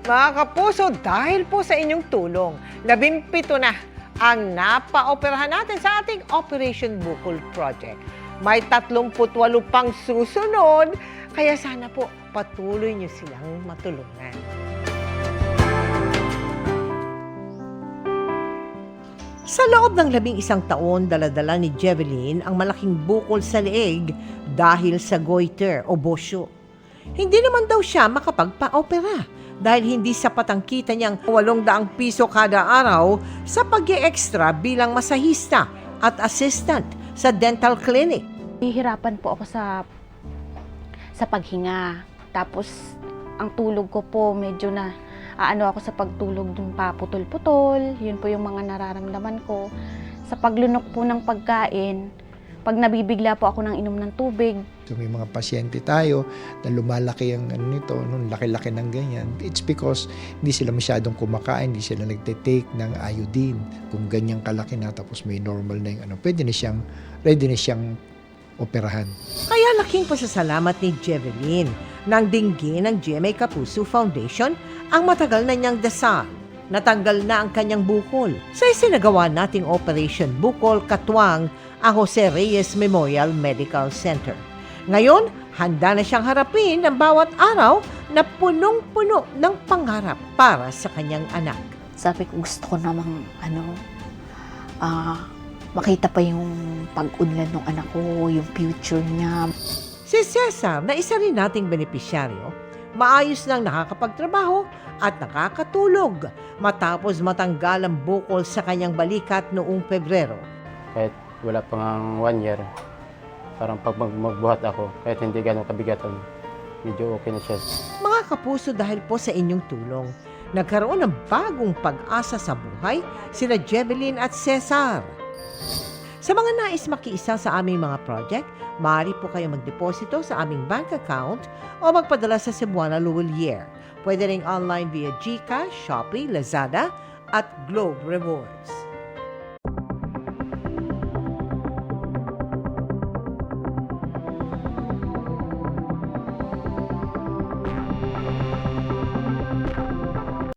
Mga kapuso, dahil po sa inyong tulong, 17 na ang napaoperahan natin sa ating Operation Bukol Project. May 38 pang susunod, kaya sana po patuloy niyo silang matulungan. Sa loob ng 11 taon, dala-dala ni Jeveline ang malaking bukol sa leeg dahil sa goiter o bosyo. Hindi naman daw siya makapagpa-opera dahil hindi sapat ang kita niyang 800 piso kada araw sa pag-e-extra bilang masahista at assistant sa dental clinic. Hihirapan po ako sa paghinga. Tapos ang tulog ko po medyo na ako sa pagtulog dun paputol-putol. Yun po yung mga nararamdaman ko. Sa paglunok po ng pagkain, pag nabibigla po ako ng inom ng tubig. So may mga pasyente tayo na lumalaki ang nito, nung laki-laki ng ganyan. It's because hindi sila masyadong kumakain, hindi sila nagte-take ng iodine. Kung ganyang kalaki na tapos may normal na yung ready na siyang operahan. Kaya laking pasasalamat ni Jeveline nang dinggin ng GMA Kapuso Foundation ang matagal na niyang dasal. Natanggal na ang kanyang bukol. Sa isinagawa nating Operation Bukol Katuwang ang Jose Reyes Memorial Medical Center. Ngayon, handa na siyang harapin ang bawat araw na punong-puno ng pangarap para sa kanyang anak. Sabi ko gusto ko namang makita pa yung pag-unlad ng anak ko, yung future niya. Si Cesar, na isa rin nating benepisyaryo, maayos lang nakakapagtrabaho at nakakatulog matapos matanggal ang bukol sa kanyang balikat noong Pebrero. Kahit wala pa nga 1 year, parang pag magbuhat ako, kahit hindi ganun kabigatan, medyo okay na siya. Mga kapuso, dahil po sa inyong tulong, nagkaroon ng bagong pag-asa sa buhay sina Jeveline at Cesar. Sa mga nais makiisa sa aming mga project, maaari po kayo magdeposito sa aming bank account o magpadala sa Cebuana Luwalier. Pwede ring online via GCash, Shopee, Lazada at Globe Rewards.